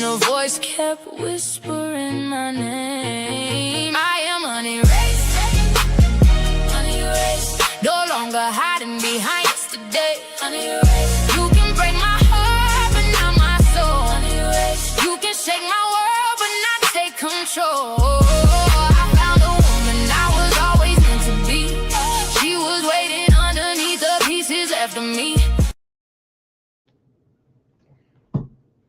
and the voice kept whispering my name. I am unerased, unErased. No longer hiding behind yesterday. UnErased. You can break my heart, but not my soul. UnErased. You can shake my world, but not take control. I found a woman I was always meant to be. She was waiting underneath the pieces left of me.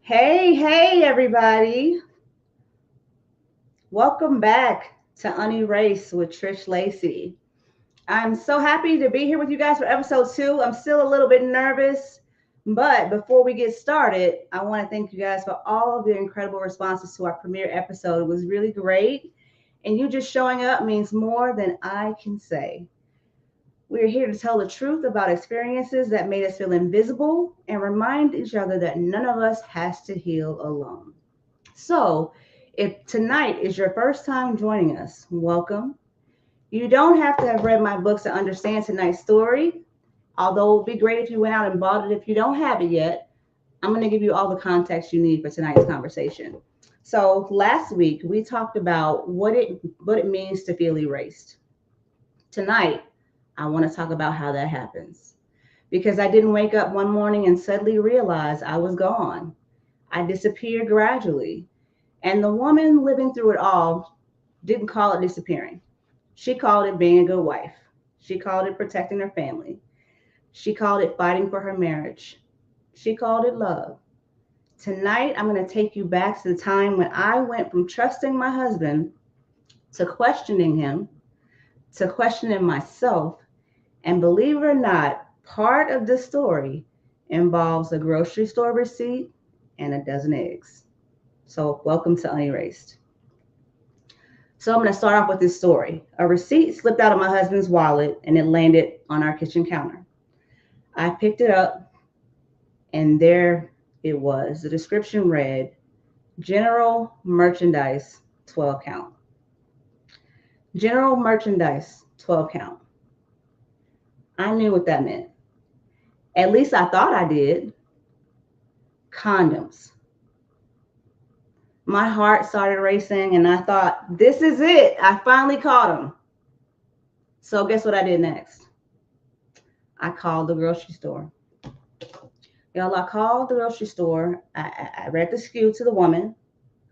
Hey, everybody. Welcome back to unErased with Trish Lacy. I'm so happy to be here with you guys for episode 2. I'm still a little bit nervous, but before we get started, I want to thank you guys for all of the incredible responses to our premiere episode. It was really great, and you just showing up means more than I can say. We are here to tell the truth about experiences that made us feel invisible and remind each other that none of us has to heal alone. So, if tonight is your first time joining us, welcome. You don't have to have read my books to understand tonight's story, although it would be great if you went out and bought it. If you don't have it yet, I'm going to give you all the context you need for tonight's conversation. So, last week we talked about what it means to feel erased. Tonight, I want to talk about how that happens. Because I didn't wake up one morning and suddenly realize I was gone. I disappeared gradually. And the woman living through it all didn't call it disappearing. She called it being a good wife. She called it protecting her family. She called it fighting for her marriage. She called it love. Tonight, I'm going to take you back to the time when I went from trusting my husband to questioning him, to questioning myself. And believe it or not, part of this story involves a grocery store receipt and a dozen eggs. So welcome to unErased. So I'm going to start off with this story. A receipt slipped out of my husband's wallet and it landed on our kitchen counter. I picked it up and there it was. The description read, General Merchandise, 12 count. General Merchandise, 12 count. I knew what that meant. At least I thought I did. Condoms. My heart started racing and I thought, this is it. I finally caught them. So guess what I did next? I called the grocery store. Y'all, I called the grocery store. I read the SKU to the woman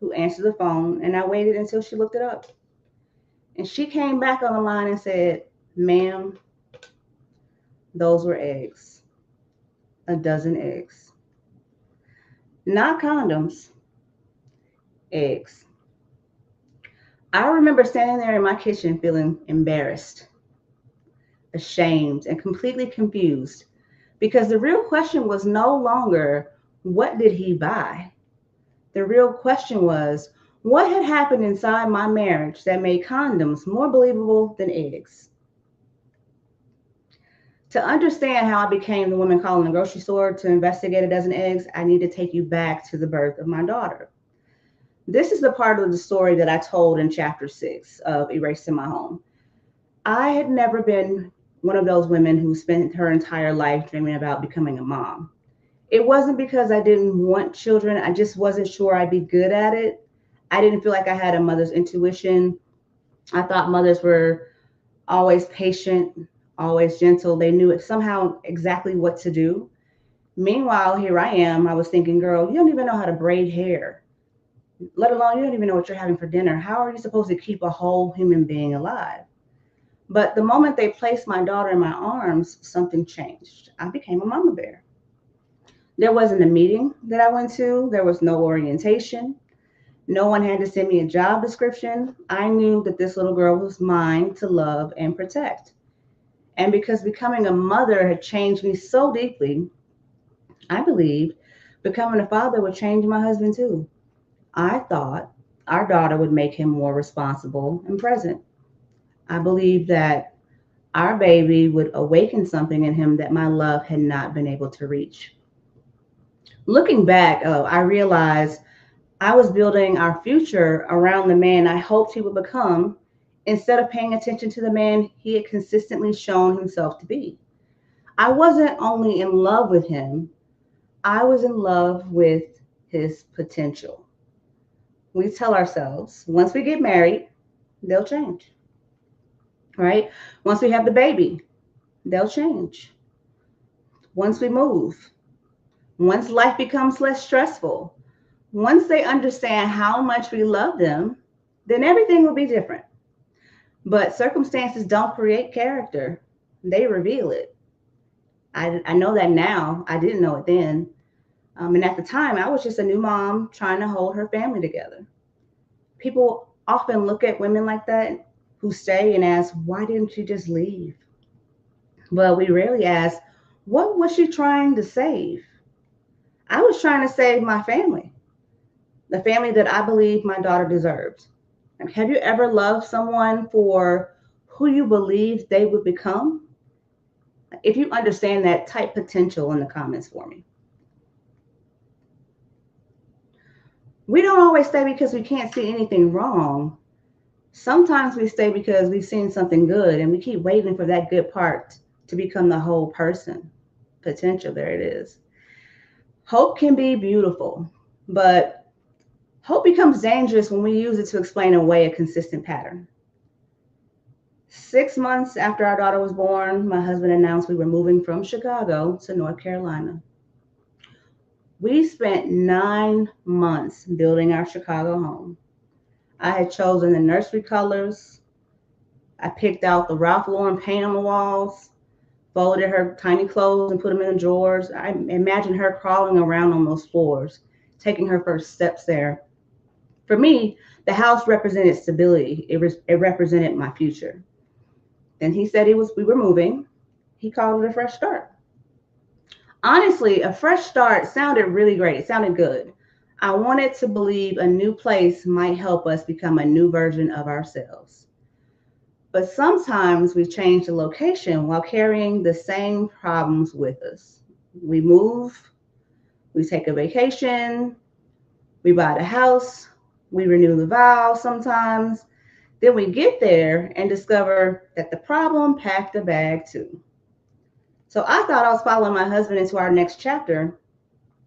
who answered the phone and I waited until she looked it up. And she came back on the line and said, ma'am, those were eggs. A dozen eggs. Not condoms. Eggs. I remember standing there in my kitchen feeling embarrassed, ashamed, and completely confused because the real question was no longer, what did he buy? The real question was, what had happened inside my marriage that made condoms more believable than eggs? To understand how I became the woman calling the grocery store to investigate a dozen eggs, I need to take you back to the birth of my daughter. This is the part of the story that I told in chapter 6 of Erased in My Home. I had never been one of those women who spent her entire life dreaming about becoming a mom. It wasn't because I didn't want children. I just wasn't sure I'd be good at it. I didn't feel like I had a mother's intuition. I thought mothers were always patient, always gentle. They knew it somehow exactly what to do. Meanwhile, here I am. I was thinking, girl, you don't even know how to braid hair, let alone you don't even know what you're having for dinner. How are you supposed to keep a whole human being alive? But the moment they placed my daughter in my arms, something changed. I became a mama bear. There wasn't a meeting that I went to. There was no orientation. No one had to send me a job description. I knew that this little girl was mine to love and protect. And because becoming a mother had changed me so deeply, I believed becoming a father would change my husband too. I thought our daughter would make him more responsible and present. I believed that our baby would awaken something in him that my love had not been able to reach. Looking back, I realized I was building our future around the man I hoped he would become instead of paying attention to the man he had consistently shown himself to be. I wasn't only in love with him, I was in love with his potential. we tell ourselves once we get married, they'll change, right? Once we have the baby, they'll change. Once we move, once life becomes less stressful, once they understand how much we love them, then everything will be different. But circumstances don't create character, they reveal it. I know that now. I didn't know it then. And at the time, I was just a new mom trying to hold her family together. People often look at women like that who stay and ask, why didn't you just leave? Well, we rarely ask, what was she trying to save? I was trying to save my family, the family that I believe my daughter deserves. And have you ever loved someone for who you believe they would become? If you understand that, type potential in the comments for me. We don't always stay because we can't see anything wrong. Sometimes we stay because we've seen something good and we keep waiting for that good part to become the whole person. Potential, there it is. Hope can be beautiful, but hope becomes dangerous when we use it to explain away a consistent pattern. 6 months after our daughter was born, my husband announced we were moving from Chicago to North Carolina. We spent 9 months building our Chicago home. I had chosen the nursery colors. I picked out the Ralph Lauren paint on the walls, folded her tiny clothes and put them in the drawers. I imagined her crawling around on those floors, taking her first steps there. For me, the house represented stability. It represented my future. And he said we were moving. He called it a fresh start. Honestly, a fresh start sounded really great. It sounded good. I wanted to believe a new place might help us become a new version of ourselves. But sometimes we change the location while carrying the same problems with us. We move, we take a vacation, we buy the house, we renew the vows sometimes. Then we get there and discover that the problem packed a bag too. So I thought I was following my husband into our next chapter.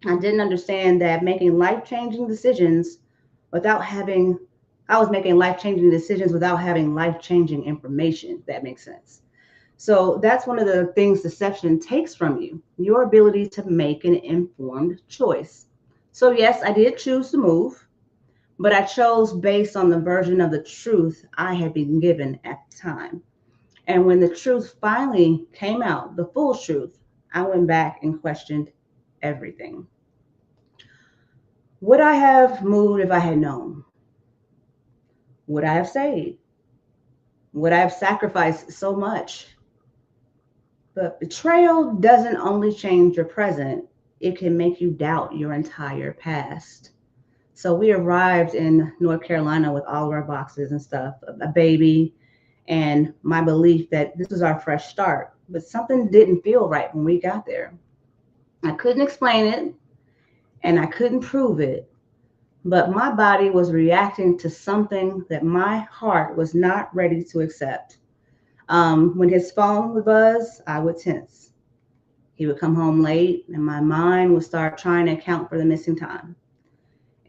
I didn't understand that making life-changing decisions without having, I was making life-changing decisions without having life-changing information, if that makes sense. So that's one of the things deception takes from you, your ability to make an informed choice. So yes, I did choose to move, but I chose based on the version of the truth I had been given at the time. And when the truth finally came out, the full truth, I went back and questioned everything. Would I have moved if I had known? Would I have stayed? Would I have sacrificed so much? But betrayal doesn't only change your present, it can make you doubt your entire past. So we arrived in North Carolina with all of our boxes and stuff, a baby, and my belief that this was our fresh start. But something didn't feel right when we got there. I couldn't explain it and I couldn't prove it, but my body was reacting to something that my heart was not ready to accept. When his phone would buzz, I would tense. He would come home late and my mind would start trying to account for the missing time.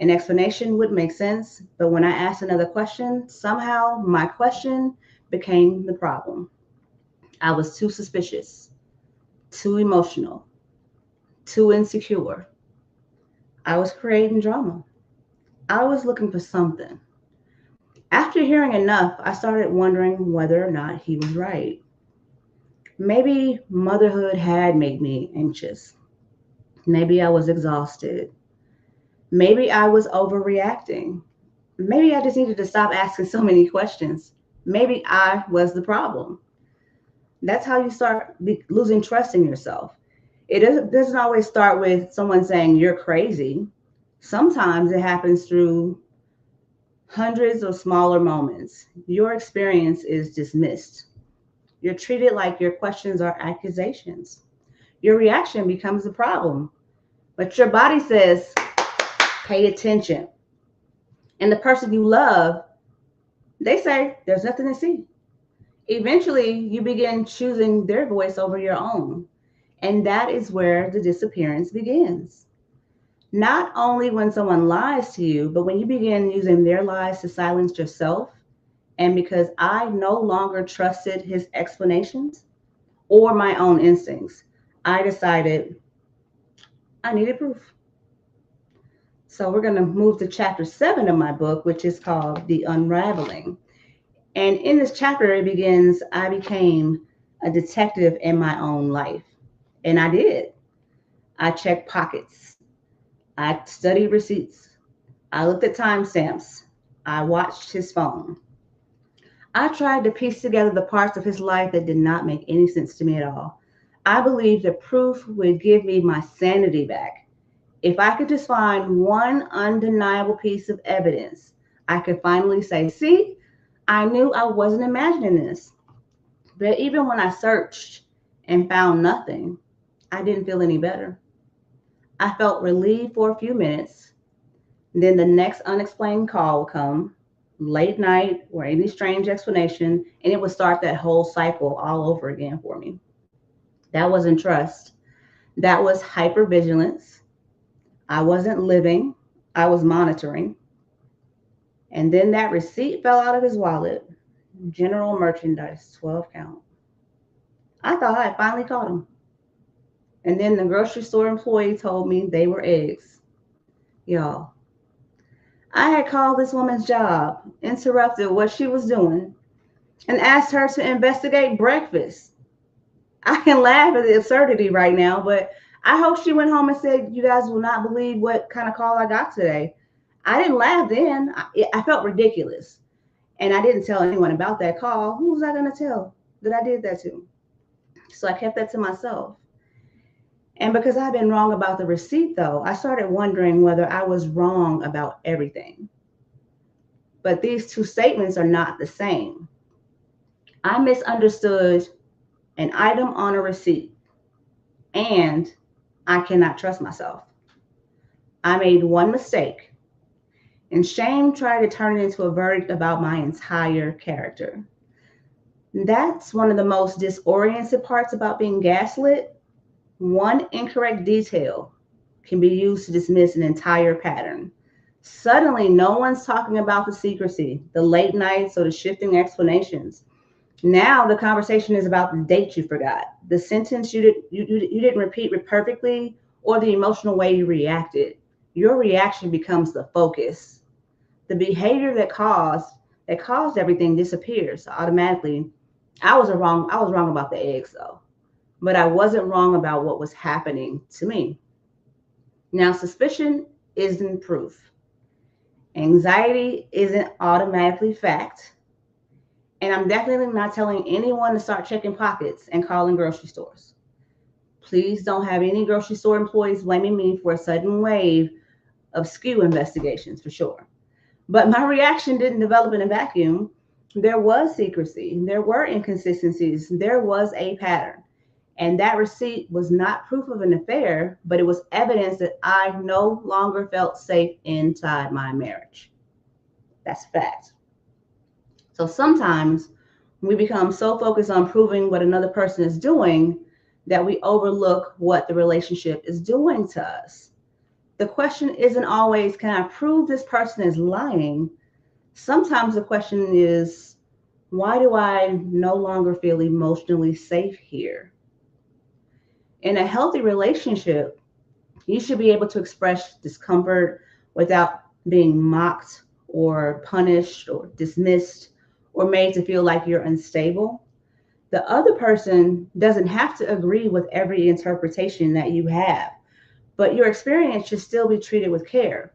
An explanation would make sense, but when I asked another question, somehow my question became the problem. I was too suspicious, too emotional, too insecure. I was creating drama. I was looking for something. After hearing enough, I started wondering whether or not he was right. Maybe motherhood had made me anxious. Maybe I was exhausted. Maybe I was overreacting. Maybe I just needed to stop asking so many questions. Maybe I was the problem. That's how you start losing trust in yourself. It doesn't always start with someone saying you're crazy. Sometimes it happens through hundreds of smaller moments. Your experience is dismissed. You're treated like your questions are accusations. Your reaction becomes the problem. But your body says, pay attention. And the person you love, they say, there's nothing to see. Eventually, you begin choosing their voice over your own. And that is where the disappearance begins. Not only when someone lies to you, but when you begin using their lies to silence yourself. And because I no longer trusted his explanations or my own instincts, I decided I needed proof. So we're going to move to chapter 7 of my book, which is called The Unraveling. And in this chapter, it begins, I became a detective in my own life. And I did. I checked pockets. I studied receipts. I looked at timestamps. I watched his phone. I tried to piece together the parts of his life that did not make any sense to me at all. I believed the proof would give me my sanity back. If I could just find one undeniable piece of evidence, I could finally say, see, I knew I wasn't imagining this. But even when I searched and found nothing, I didn't feel any better. I felt relieved for a few minutes. Then the next unexplained call would come, late night or any strange explanation, and it would start that whole cycle all over again for me. That wasn't trust. That was hypervigilance. I wasn't living. I was monitoring. And then that receipt fell out of his wallet. General merchandise, 12 count. I thought I had finally caught him. And then the grocery store employee told me they were eggs. Y'all, I had called this woman's job, interrupted what she was doing, and asked her to investigate breakfast. I can laugh at the absurdity right now, but I hope she went home and said, you guys will not believe what kind of call I got today. I didn't laugh then. I felt ridiculous. And I didn't tell anyone about that call. Who was I going to tell that I did that to? So I kept that to myself. And because I've been wrong about the receipt, though, I started wondering whether I was wrong about everything. But these two statements are not the same. I misunderstood an item on a receipt, and I cannot trust myself. I made one mistake, and shame tried to turn it into a verdict about my entire character. That's one of the most disoriented parts about being gaslit. One incorrect detail can be used to dismiss an entire pattern. Suddenly, no one's talking about the secrecy, the late nights, or the shifting explanations. Now the conversation is about the date you forgot, the sentence you didn't repeat perfectly, or the emotional way you reacted. Your reaction becomes the focus. The behavior that caused everything disappears automatically. I was wrong about the eggs though, but I wasn't wrong about what was happening to me. Now, suspicion isn't proof. Anxiety isn't automatically fact. And I'm definitely not telling anyone to start checking pockets and calling grocery stores. Please don't have any grocery store employees blaming me for a sudden wave of SKU investigations for sure. But my reaction didn't develop in a vacuum. There was secrecy. There were inconsistencies. There was a pattern. And that receipt was not proof of an affair, but it was evidence that I no longer felt safe inside my marriage. That's fact. So sometimes we become so focused on proving what another person is doing that we overlook what the relationship is doing to us. The question isn't always, can I prove this person is lying? Sometimes the question is, why do I no longer feel emotionally safe here? In a healthy relationship, you should be able to express discomfort without being mocked or punished or dismissed or made to feel like you're unstable. The other person doesn't have to agree with every interpretation that you have, but your experience should still be treated with care.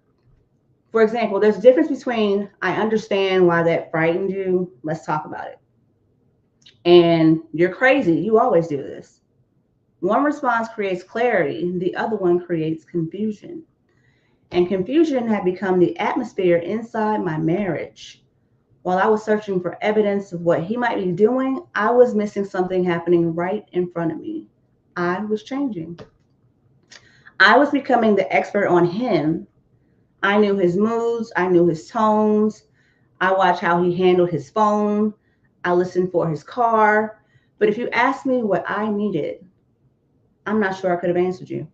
For example, there's a difference between I understand why that frightened you, let's talk about it, and you're crazy, you always do this. One response creates clarity, the other one creates confusion. And confusion had become the atmosphere inside my marriage. While I was searching for evidence of what he might be doing, I was missing something happening right in front of me. I was changing. I was becoming the expert on him. I knew his moods. I knew his tones. I watched how he handled his phone. I listened for his car. But if you asked me what I needed, I'm not sure I could have answered you.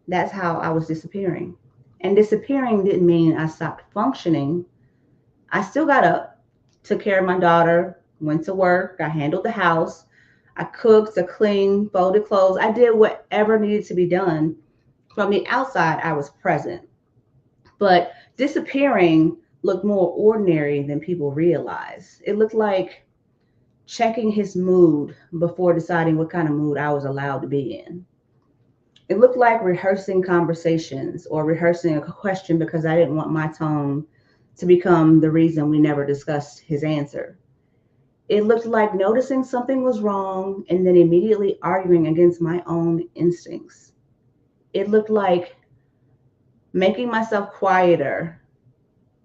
That's how I was disappearing. And disappearing didn't mean I stopped functioning. I still got up, took care of my daughter, went to work, I handled the house, I cooked, I cleaned, folded clothes. I did whatever needed to be done. From the outside, I was present. But disappearing looked more ordinary than people realize. It looked like checking his mood before deciding what kind of mood I was allowed to be in. It looked like rehearsing conversations or rehearsing a question because I didn't want my tone to become the reason we never discussed his answer. It looked like noticing something was wrong and then immediately arguing against my own instincts. It looked like making myself quieter,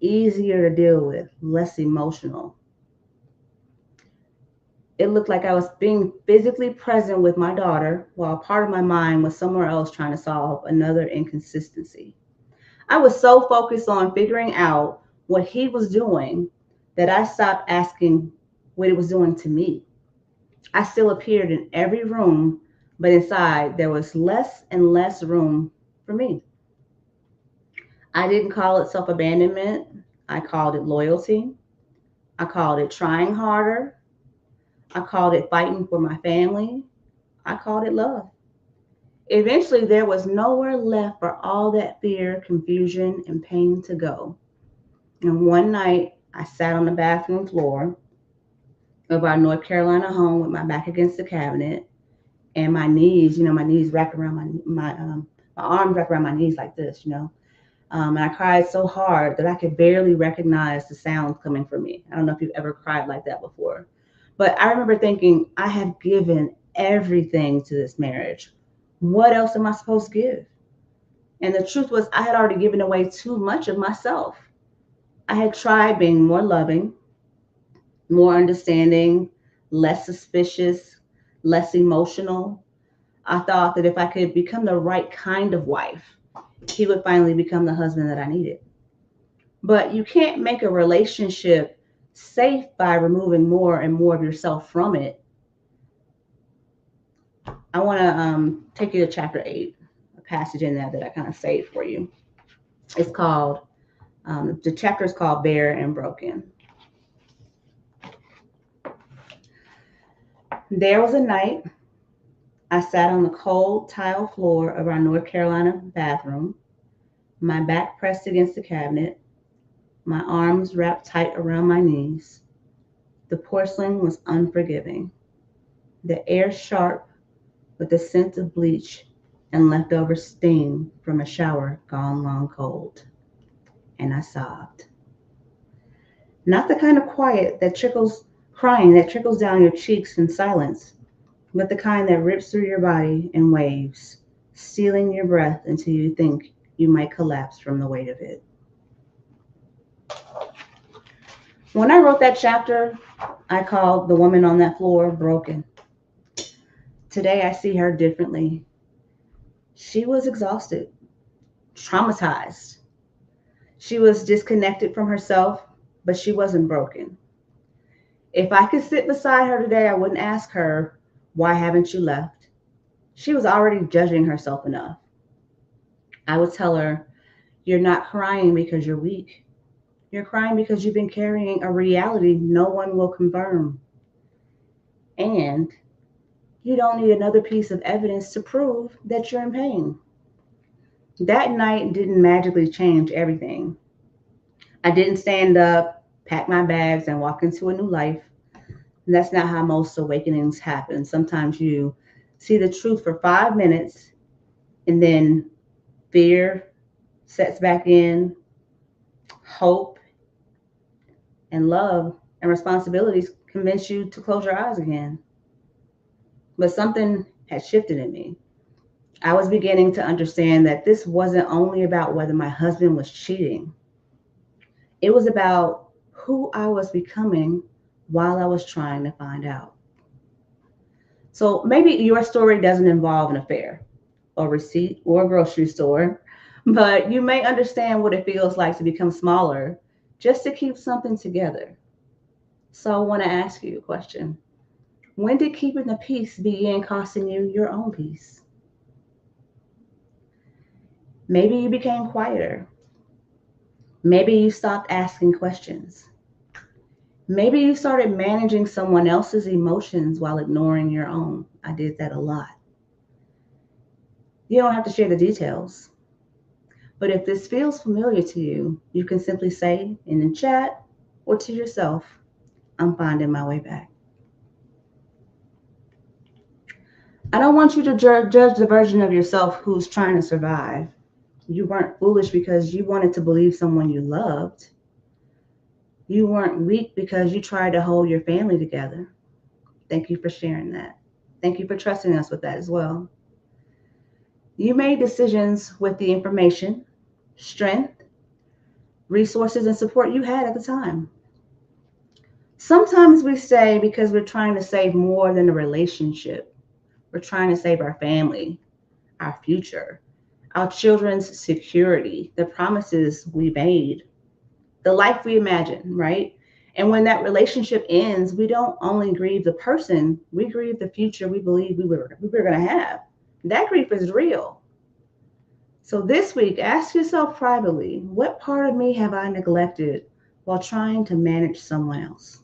easier to deal with, less emotional. It looked like I was being physically present with my daughter while part of my mind was somewhere else trying to solve another inconsistency. I was so focused on figuring out what he was doing that I stopped asking what it was doing to me. I still appeared in every room, but inside there was less and less room for me. I didn't call it self abandonment. I called it loyalty. I called it trying harder. I called it fighting for my family. I called it love. Eventually, there was nowhere left for all that fear, confusion, and pain to go. And one night, I sat on the bathroom floor of our North Carolina home with my back against the cabinet and my knees, my knees wrapped around my arms wrapped around my knees like this, and I cried so hard that I could barely recognize the sounds coming from me. I don't know if you've ever cried like that before, but I remember thinking, I have given everything to this marriage. What else am I supposed to give? And the truth was, I had already given away too much of myself. I had tried being more loving, more understanding, less suspicious, less emotional. I thought that if I could become the right kind of wife, he would finally become the husband that I needed. But you can't make a relationship safe by removing more and more of yourself from it. I want to take you to chapter 8, a passage in there that I kind of saved for you. It's called, the chapter is called Bare and Broken. There was a night I sat on the cold tile floor of our North Carolina bathroom, my back pressed against the cabinet, my arms wrapped tight around my knees. The porcelain was unforgiving, the air sharp with the scent of bleach and leftover steam from a shower gone long cold. And I sobbed. Not the kind of crying that trickles down your cheeks in silence, but the kind that rips through your body in waves, stealing your breath until you think you might collapse from the weight of it. When I wrote that chapter, I called the woman on that floor broken. Today I see her differently. She was exhausted, traumatized. She was disconnected from herself, but she wasn't broken. If I could sit beside her today, I wouldn't ask her, "Why haven't you left?" She was already judging herself enough. I would tell her, "You're not crying because you're weak. You're crying because you've been carrying a reality no one will confirm. And you don't need another piece of evidence to prove that you're in pain." That night didn't magically change everything. I didn't stand up, pack my bags, and walk into a new life. That's not how most awakenings happen. Sometimes you see the truth for 5 minutes and then fear sets back in, hope and love and responsibilities convince you to close your eyes again. But something had shifted in me. I was beginning to understand that this wasn't only about whether my husband was cheating. It was about who I was becoming while I was trying to find out. So maybe your story doesn't involve an affair or receipt or a grocery store, but you may understand what it feels like to become smaller just to keep something together. So I want to ask you a question. When did keeping the peace begin costing you your own peace? Maybe you became quieter. Maybe you stopped asking questions. Maybe you started managing someone else's emotions while ignoring your own. I did that a lot. You don't have to share the details. But if this feels familiar to you, you can simply say in the chat or to yourself, I'm finding my way back. I don't want you to judge the version of yourself who's trying to survive. You weren't foolish because you wanted to believe someone you loved. You weren't weak because you tried to hold your family together. Thank you for sharing that. Thank you for trusting us with that as well. You made decisions with the information, strength, resources, and support you had at the time. Sometimes we stay because we're trying to save more than a relationship. We're trying to save our family, our future, our children's security, the promises we made, the life we imagined, right? And when that relationship ends, we don't only grieve the person, we grieve the future we believe we were going to have. That grief is real. So this week, ask yourself privately, what part of me have I neglected while trying to manage someone else?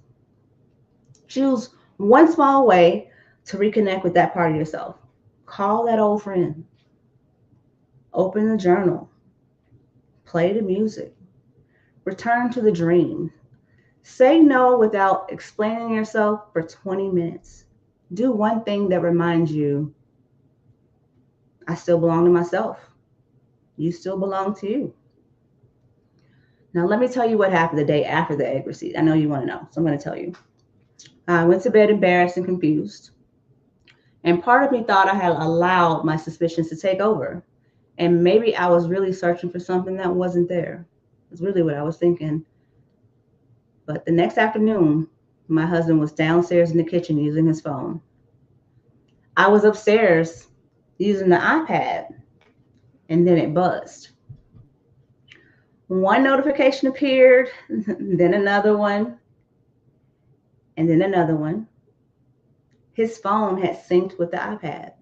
Choose one small way to reconnect with that part of yourself. Call that old friend. Open the journal. Play the music. Return to the dream. Say no without explaining yourself for 20 minutes. Do one thing that reminds you, I still belong to myself. You still belong to you. Now, let me tell you what happened the day after the egg receipt. I know you want to know, so I'm going to tell you. I went to bed embarrassed and confused. And part of me thought I had allowed my suspicions to take over. And maybe I was really searching for something that wasn't there. That's really what I was thinking. But the next afternoon, my husband was downstairs in the kitchen using his phone. I was upstairs using the iPad, and then it buzzed. One notification appeared, then another one, and then another one. His phone had synced with the iPad.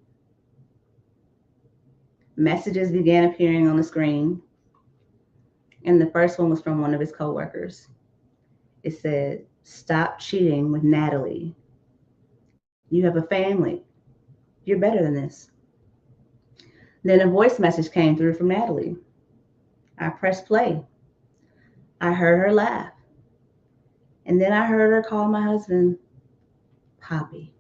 Messages began appearing on the screen, and the first one was from one of his coworkers. It said, "Stop cheating with Natalie. You have a family. You're better than this." Then a voice message came through from Natalie. I pressed play. I heard her laugh. And then I heard her call my husband Poppy.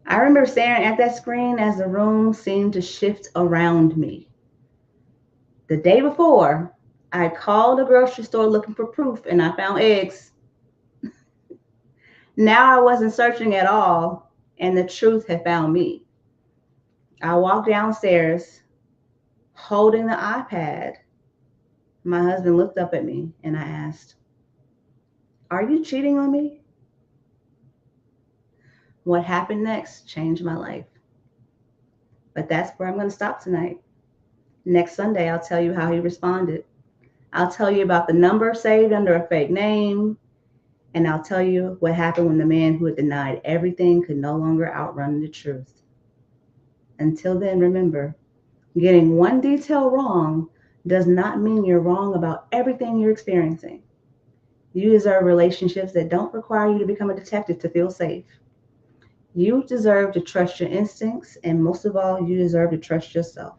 I remember staring at that screen as the room seemed to shift around me. The day before, I called a grocery store looking for proof and I found eggs. Now I wasn't searching at all, and the truth had found me. I walked downstairs holding the iPad. My husband looked up at me and I asked, "Are you cheating on me?" What happened next changed my life. But that's where I'm going to stop tonight. Next Sunday, I'll tell you how he responded. I'll tell you about the number saved under a fake name. And I'll tell you what happened when the man who had denied everything could no longer outrun the truth. Until then, remember, getting one detail wrong does not mean you're wrong about everything you're experiencing. You deserve relationships that don't require you to become a detective to feel safe. You deserve to trust your instincts, and most of all, you deserve to trust yourself.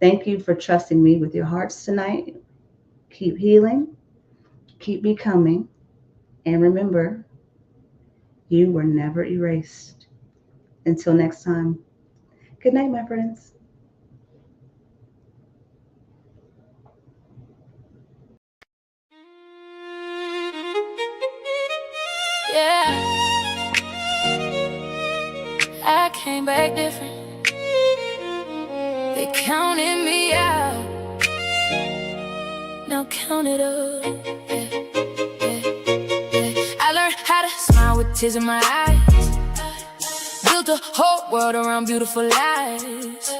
Thank you for trusting me with your hearts tonight. Keep healing, keep becoming, and remember, you were never erased. Until next time, good night, my friends. Yeah, I came back different. They counted me out. Now count it up. I learned how to smile with tears in my eyes. Built a whole world around beautiful lies.